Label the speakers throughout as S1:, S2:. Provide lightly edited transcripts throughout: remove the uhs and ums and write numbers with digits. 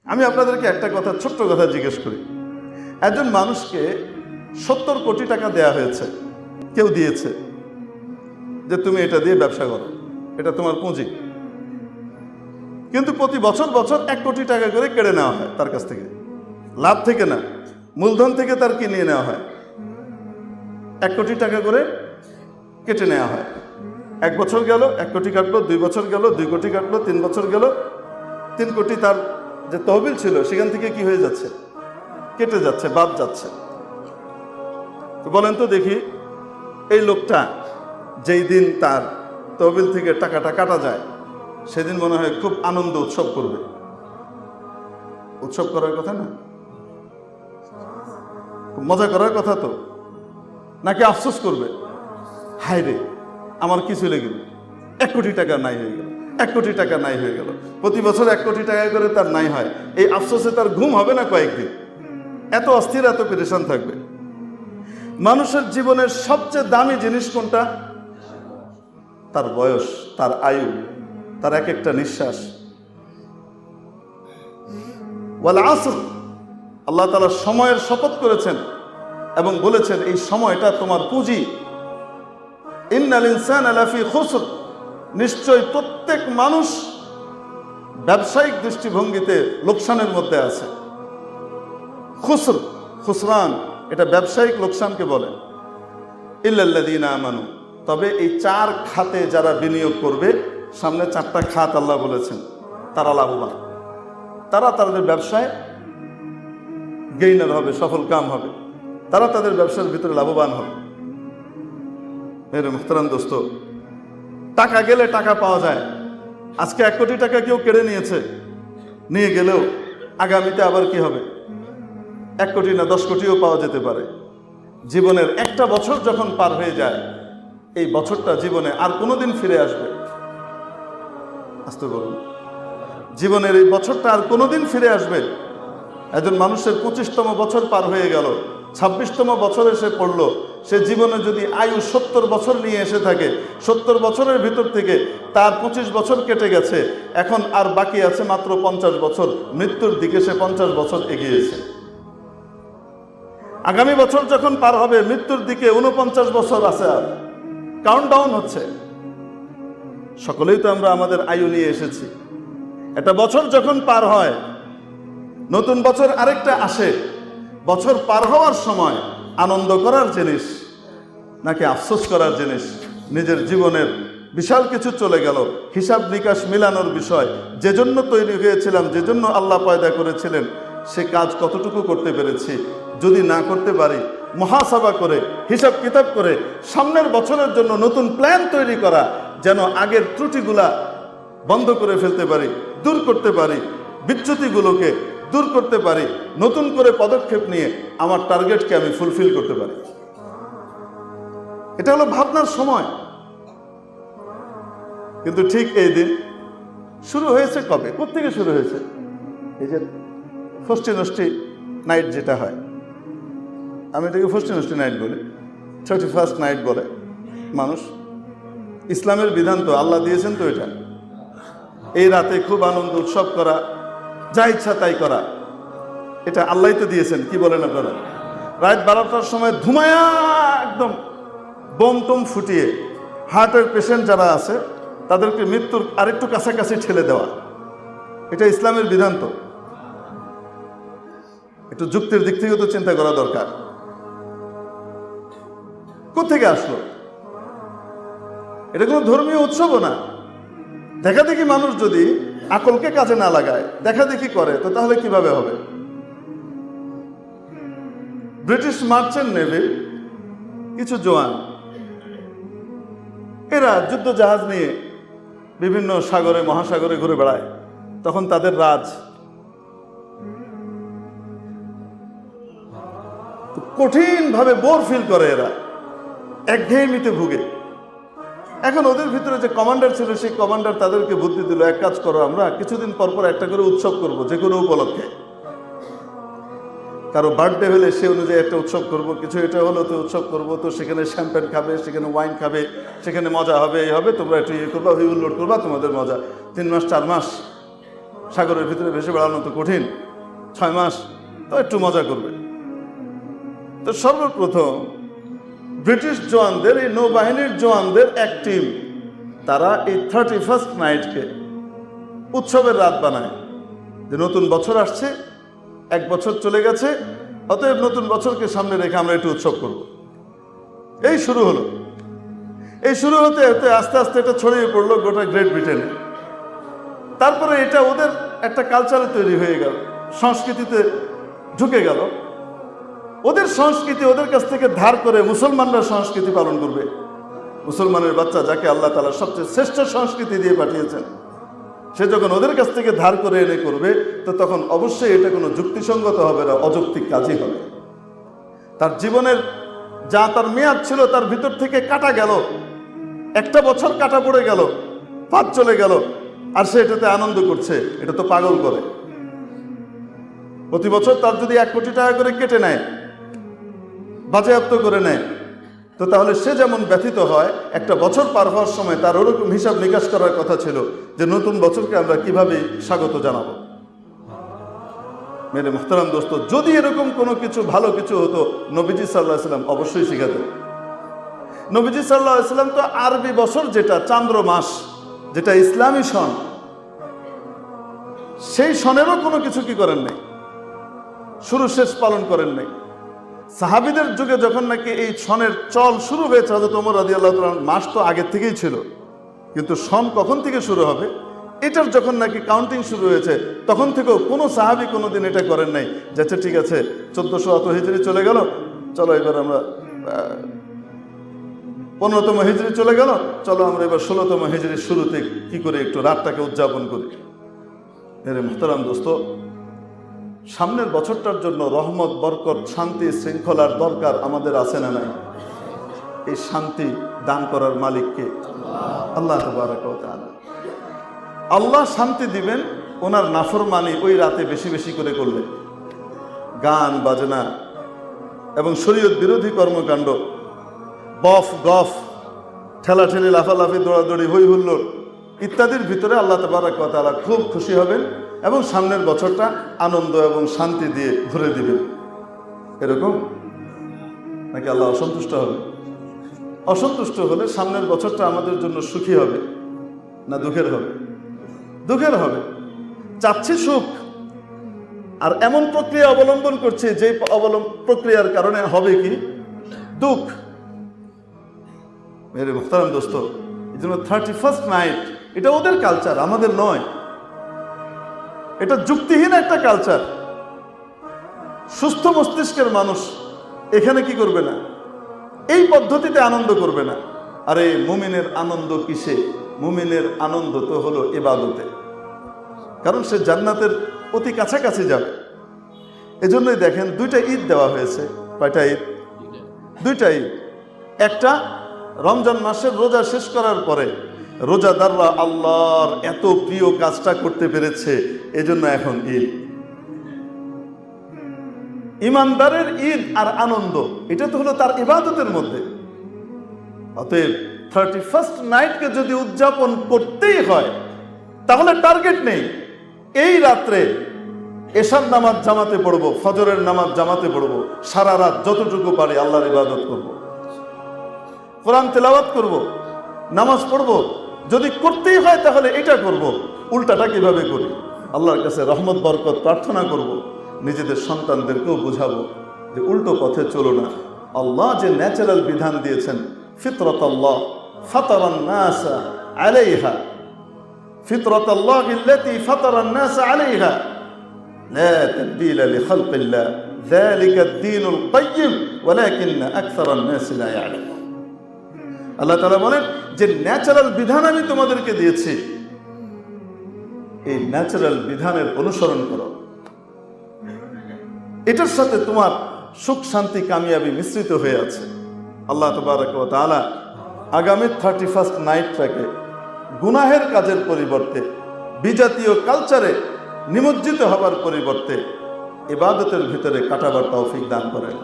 S1: আমি আপনাদেরকে একটা কথা, ছোট্ট কথা জিজ্ঞেস করি। একজন মানুষকে 70 কোটি টাকা দেয়া হয়েছে, কেউ দিয়েছে যে তুমি এটা দিয়ে ব্যবসা করো, এটা তোমার পুঁজি। কিন্তু প্রতি বছর বছর 1 কোটি টাকা করে কেড়ে নেওয়া হয় তার কাছ থেকে, লাভ থেকে না, মূলধন থেকে তার কি নিয়ে নেওয়া হয়, 1 কোটি টাকা করে কেটে নেওয়া হয়। 1 বছর গেল 1 কোটি কাটলো, 2 বছর গেল 2 কোটি কাটলো, 3 বছর গেল 3 কোটি তার যে তহবিল ছিল সেখান থেকে কি হয়ে যাচ্ছে, কেটে যাচ্ছে, বাদ যাচ্ছে। তো বলেন তো দেখি, এই লোকটা যেই দিন তার তহবিল থেকে টাকাটা কাটা যায় সেদিন মনে হয় খুব আনন্দ উৎসব করবে। উৎসব করার কথা না, খুব মজা করার কথা তো, নাকি আফসোস করবে, হায় রে আমার কিছু লেগে 1 কোটি টাকা নাই হয়ে গেল, 1 কোটি টাকা নাই হয়ে গেল। প্রতি বছর 1 কোটি টাকা করে তার নাই হয়, এই আফসোসে তার ঘুম হবে না কয়েকদিন, এত অস্থির, এত পেরেশান থাকবে। মানুষের জীবনের সবচেয়ে দামি জিনিস কোনটা? তার বয়স, তার আয়ু, তার এক একটা নিঃশ্বাস। ওয়াল আসর, আল্লাহ তাআলা সময়ের শপথ করেছেন এবং বলেছেন এই সময়টা তোমার পুঁজি। ইন্নাল ইনসানা লাফি খুসর, নিশ্চয় প্রত্যেক মানুষ ব্যবসায়িক দৃষ্টিভঙ্গিতে লোকসানের মধ্যে আছে। খুসর, খুসরান, এটা ব্যবসায়িক লোকসানকে বলে। ইল্লাল্লাযীনা আমানু, তবে এই 4 খাতে যারা বিনিয়োগ করবে, সামনে 4টা খাত আল্লাহ বলেছেন, তারা লাভবান, তারা তাদের ব্যবসায় গেইনার হবে, সফল কাম হবে, তারা তাদের ব্যবসার ভিতরে লাভবান হবে। মেরে মুহতারাম দোস্ত, টাকা গেলে টাকা পাওয়া যায়। আজকে 1 কোটি টাকা কেউ কেড়ে নিয়েছে, নিয়ে গেলেও আগামীতে আবার কি হবে, 1 কোটি না 10 কোটিও পাওয়া যেতে পারে। জীবনের একটা বছর যখন পার হয়ে যায়, এই বছরটা জীবনে আর কোনোদিন ফিরে আসবে? আস্তে বলুন, জীবনের এই বছরটা আর কোনোদিন ফিরে আসবে? একজন মানুষের 25তম বছর পার হয়ে গেল, 26তম বছরে সে পড়লো, সে জীবনে যদি আয়ু 70 বছর নিয়ে এসে থাকে, 70 বছরের ভিতর থেকে তার 25 বছর কেটে গেছে, এখন আর বাকি আছে মাত্র 50 বছর। মৃত্যুর দিকে সে 50 বছর এগিয়েছে। আগামী বছর যখন পার হবে, মৃত্যুর দিকে 49 বছর আছে, আর কাউন্টডাউন হচ্ছে। সকলেই তো আমরা আমাদের আয়ু নিয়ে এসেছি। একটা বছর যখন পার হয়, নতুন বছর আরেকটা আসে। বছর পার হওয়ার সময় আনন্দ করার জিনিস নাকি আফসোস করার জিনিস? নিজের জীবনের বিশাল কিছু চলে গেল, হিসাব নিকাশ মিলানোর বিষয়। যে জন্য তৈরি হয়েছিলাম, যে জন্য আল্লাহ পয়দা করেছিলেন, সে কাজ কতটুকু করতে পেরেছি? যদি না করতে পারি, মুহাসাবা করে, হিসাব কিতাব করে সামনের বছরের জন্য নতুন প্ল্যান তৈরি করা, যেন আগের ত্রুটিগুলা বন্ধ করে ফেলতে পারি, দূর করতে পারি, বিচ্যুতিগুলোকে দূর করতে পারি, নতুন করে পদক্ষেপ নিয়ে আমার টার্গেটকে আমি ফুলফিল করতে পারি। এটা হলো ভাবনার সময়। কিন্তু ঠিক এই দিন শুরু হয়েছে কবে, কোত্থেকে শুরু হয়েছে? এই যে ফষ্টি নষ্টি নাইট যেটা হয়, আমি এটাকে ফষ্টি নষ্টি নাইট বলি, 31st নাইট বলে মানুষ। ইসলামের বিধান তো আল্লাহ দিয়েছেন তো, এটা এই রাতে খুব আনন্দ উৎসব করা, যা ইচ্ছা তাই করা, এটা আল্লাহ তো দিয়েছেন। কি বলেন আপনারা? রাত 12টার সময় ধুমায়া একদম বোম টোম ফুটিয়ে হার্টের পেশেন্ট যারা আছে তাদেরকে মৃত্যুর আরেকটু কাছাকাছি ঠেলে দেওয়া, এটা ইসলামের বিধান তো। একটু যুক্তির দিক থেকে তো চিন্তা করা দরকার। কোত্থেকে আসলো? এটা কোনো ধর্মীয় উৎসবও না। দেখা দেখি মানুষ যদি আকলকে কাজে না লাগায়, দেখা দেখি করে, তো তাহলে কিভাবে হবে? ব্রিটিশ মার্চেন্ট নেভি কিছু জওয়ান, এরা যুদ্ধ জাহাজ নিয়ে বিভিন্ন সাগরে মহাসাগরে ঘুরে বেড়ায়। তখন তাদের রাজ কঠিনভাবে বোর ফিল করে, এরা একঘেয়েমিতে ভুগে। এখন ওদের ভিতরে যে কমান্ডার ছিল, সেই কমান্ডার তাদেরকে বুদ্ধি দিল, এক কাজ করো, আমরা কিছুদিন পর পর একটা করে উৎসব করব, যে কোনো উপলক্ষে। কারো বার্থডে হলে সে অনুযায়ী একটা উৎসব করব, কিছু এটা হলো তো উৎসব করব, তো সেখানে শ্যাম্পেন খাবে, সেখানে ওয়াইন খাবে, সেখানে মজা হবে, এই হবে, তোমরা একটু ইয়ে করবা, হুইল লোড করবা, তোমাদের মজা। 3 মাস 4 মাস সাগরের ভিতরে ভেসে বেড়ানো তো কঠিন, 6 মাস তো একটু মজা করবে। তো সর্বপ্রথম ব্রিটিশ জওয়ানদের, এই নৌবাহিনীর জওয়ানদের এক টিম, তারা এই 31st নাইটকে উৎসবের রাত বানায়, যে নতুন বছর আসছে, 1 বছর চলে গেছে, অতএব নতুন বছরকে সামনে রেখে আমরা একটু উৎসব করব। এই শুরু হলো। এই শুরু হতে হতে আস্তে আস্তে এটা ছড়িয়ে পড়লো গোটা গ্রেট ব্রিটেনে। তারপরে এটা ওদের একটা কালচারে তৈরি হয়ে গেল, সংস্কৃতিতে ঢুকে গেল। ওদের সংস্কৃতি ওদের কাছ থেকে ধার করে মুসলমানরা সংস্কৃতি পালন করবে। মুসলমানের বাচ্চা, যাকে আল্লাহ তাআলা সবচেয়ে শ্রেষ্ঠ সংস্কৃতি দিয়ে পাঠিয়েছেন, সে যখন ওদের কাছ থেকে ধার করে এনে করবে, তো তখন অবশ্যই এটা কোনো যুক্তিসঙ্গত হবে না, অযৌক্তিক কাজই হবে। তার জীবনের যা তার মেয়াদ ছিল তার ভিতর থেকে কাটা গেল, 1 বছর কাটা পড়ে গেল, পাঁচ চলে গেল, আর সে এটাতে আনন্দ করছে। এটা তো পাগল করে। প্রতি বছর তার যদি 1 কোটি টাকা করে কেটে নেয়, বাজেয়াপ্ত করে নেয়, তো তাহলে সে যেমন ব্যথিত হয়, একটা বছর পার হওয়ার সময় তার ওরকম হিসাব নিকাশ করার কথা ছিল যে নতুন বছরকে আমরা কিভাবে স্বাগত জানাবো। মেরে মুহতারাম দোস্ত, যদি এরকম কোনো কিছু ভালো কিছু হতো, নবীজি সাল্লাল্লাহু আলাইহি ওয়াসাল্লাম অবশ্যই শিখাতেন। নবীজি সাল্লাল্লাহু আলাইহি ওয়াসাল্লাম তো আরবি বছর, যেটা চান্দ্র মাস, যেটা ইসলামী সন, সেই সনেরও কোনো কিছু কি করেন নাই, শুরু শেষ পালন করেন নাই। সাহাবীদের যুগে যখন নাকি এই সনের চল শুরু হয়েছে, হযরত ওমর রাদিয়াল্লাহু তাআলা, মাস তো আগের থেকেই ছিল, কিন্তু সন কখন থেকে শুরু হবে এটার যখন নাকি কাউন্টিং শুরু হয়েছে, তখন থেকেও কোনো সাহাবী কোনোদিন এটা করেন নাই যে আচ্ছা ঠিক আছে 1400 হিজরি চলে গেল, চলো এবার আমরা 15তম হিজরি চলে গেল, চলো আমরা এবার 16তম হিজরির শুরুতে কি করে একটু রাতটাকে উদযাপন করি। মেরে মুহতারাম দোস্ত, সামনের বছরটার জন্য রহমত, বরকত, শান্তি, শৃঙ্খলার দরকার আমাদের আছে না নাই? এই শান্তি দান করার মালিককে আল্লাহ তাবারক ওয়া তাআলা। আল্লাহ শান্তি দিবেন ওনার নাফরমানি ওই রাতে বেশি বেশি করে করলে, গান বাজনা এবং শরীয়ত বিরোধী কর্মকাণ্ড, বফ গফ, ঠেলাঠেলি, লাফালাফি, দৌড়াদৌড়ি, হই হুল্লোড় ইত্যাদির ভিতরে আল্লাহ তাবারক ওয়া তাআলা খুব খুশি হবেন এবং সামনের বছরটা আনন্দ এবং শান্তি দিয়ে ভরে দিবেন। এরকম নাকি আল্লাহ অসন্তুষ্ট হবে? অসন্তুষ্ট হলে সামনের বছরটা আমাদের জন্য সুখী হবে না দুঃখের হবে? দুঃখের হবে। চাচ্ছি সুখ, আর এমন প্রক্রিয়া অবলম্বন করছে যে প্রক্রিয়ার কারণে হবে কি দুঃখ। মেরে মুহতারাম দোস্ত, এই জন্য 31st নাইট এটা ওদের কালচার, আমাদের নয়। এটা যুক্তিহীন একটা কালচার। সুস্থ মস্তিষ্কের মানুষ এখানে কি করবে না, এই পদ্ধতিতে আনন্দ করবে না। আরে মুমিনের আনন্দ কিসে? মুমিনের আনন্দ তো হলো ইবাদতে, কারণ সে জান্নাতের অতি কাছাকাছি যাবে। এজন্যই দেখেন 2টা ঈদ দেওয়া হয়েছে। কয়টা ঈদ? 2টা ঈদ। একটা রমজান মাসের রোজা শেষ করার পরে রোজাদাররা আল্লাহর এত প্রিয় কাজটা করতে পেরেছে, এজন্য এখন ঈদ। ইমানদারের ঈদ আর আনন্দ, এটা তো হলো তার ইবাদতের মধ্যে। অতএব 31st নাইটকে যদি উদযাপন করতেই হয়, তাহলে টার্গেট নেই এই রাত্রে এশার নামাজ জামাতে পড়বো, ফজরের নামাজ জামাতে পড়বো, সারা রাত যতটুকু পারি আল্লাহর ইবাদত করব, কোরআন তেলাওয়াত করব, নামাজ পড়ব। যদি করতেই হয় তাহলে এটা করব। উল্টাটা কিভাবে করি? আল্লাহর কাছে রহমত বরকত প্রার্থনা করব, নিজেদের সন্তানদেরকেও বুঝাবো যে উল্টো পথে চলো না। আল্লাহ যে ন্যাচারাল বিধান দিয়েছেন, ফিতরাতাল্লাহ ফাতারান নাস আলাইহা, ফিতরাতাল্লাহ আল্লাতী ফাতারান নাস আলাইহা লা তাবদীলা লিখালকিল্লাহ যালিকা আদ-দীনুল কাইয়্যিম ওয়ালাকিন্না আকসারান নাস লা ইয়ালামুন। আল্লাহ তাআলা বলেন যে ন্যাচারাল বিধান আমি তোমাদেরকে দিয়েছি, এই ন্যাচারাল বিধানের অনুসরণ করো। এটার সাথে তোমার সুখ শান্তি কামিয়াবি মিশ্রিত হয়ে আছে। আল্লাহ তাবারক ওয়া তাআলা আগামী 31st নাইটটাকে গুনাহের কাজের পরিবর্তে, বিজাতীয় কালচারে নিমজ্জিত হবার পরিবর্তে ইবাদতের ভিতরে কাটাবার তৌফিক দান করেন।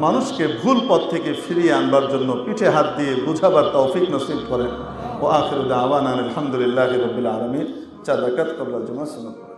S1: মানুষকে ভুল পথ থেকে ফিরিয়ে আনবার জন্য পিঠে হাত দিয়ে বুঝাবার তৌফিক নসিব করেন। ওয়া আখিরু দাওয়ানা আলহামদুলিল্লাহি রাব্বিল আলামিন। 4 রাকাত ক্বাবলাল জুমা সুন্নাত পড়ে।